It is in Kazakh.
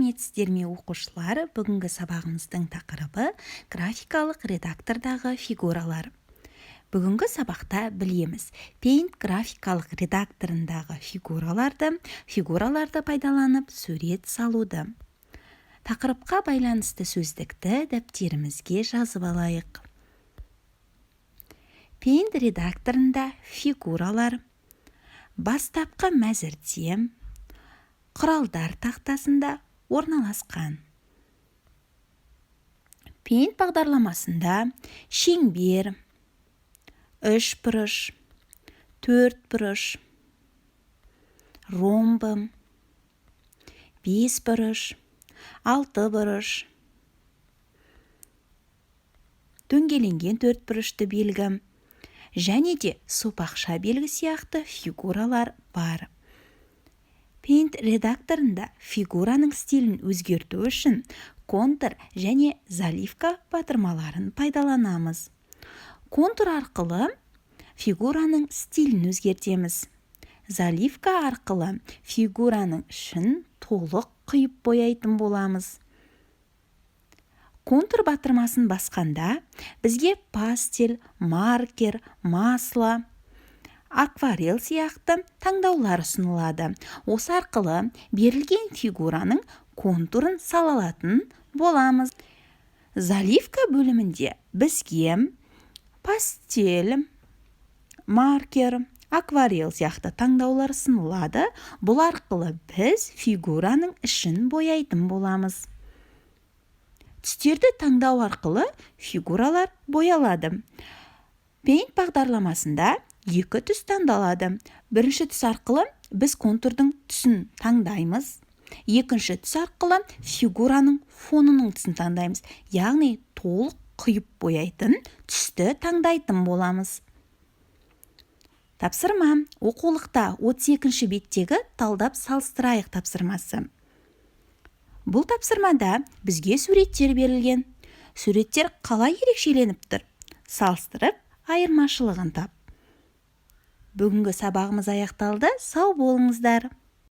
сәлеметсіздер ме оқушылар? Бүгінгі сабағымыздың тақырыбы графикалық редактордағы фигуралар. Бүгінгі сабақта білеміз, Paint графикалық редакторындағы фигураларды пайдаланып сурет салуды. Тақырыпқа байланысты сөздікті дәптерімізге жазып алайық. Paint редакторында фигуралар бастапқы мәзірде құралдар тақтасында орналасқан. Paint бағдарламасында шеңбер, үшбұрыш, төртбұрыш, ромбы, бесбұрыш, алтыбұрыш, дөңгеленген төртбұрышты белгі және де сопақша белгі сияқты фигуралар бар. Paint редакторында фигураның стилін өзгерту үшін контур және заливка батырмаларын пайдаланамыз. Контур арқылы фигураның стилін өзгертеміз. Заливка арқылы фигураның ішін толық құйып бояйтын боламыз. Контур батырмасын басқанда бізге пастель, маркер, масло, акварель сияқты таңдаулар ұсынылады. Осы арқылы берілген фигураның контурын салалатын боламыз. Заливка бөлімінде бізге пастель, маркер, акварель сияқты таңдаулар ұсынылады. Бұл арқылы біз фигураның ішін бояйтын боламыз. Түстерді таңдау арқылы фигуралар боялады. Paint бағдарламасында екі түс таңдалады. Бірінші түс арқылы біз контурдың түсін таңдаймыз. Екінші түс арқылы фигураның фонының түсін таңдаймыз. Яғни толық құйып бояйтын түсті таңдайтын боламыз. Тапсырма. Оқулықта 32-ші беттегі талдап салыстырайық тапсырмасы. Бұл тапсырмада бізге суреттер берілген. Суреттер қалай ерекшеленіп тұр? Салыстырып, айырмашылығын тап. Бүгінгі сабағымыз аяқталды. Сау болыңыздар.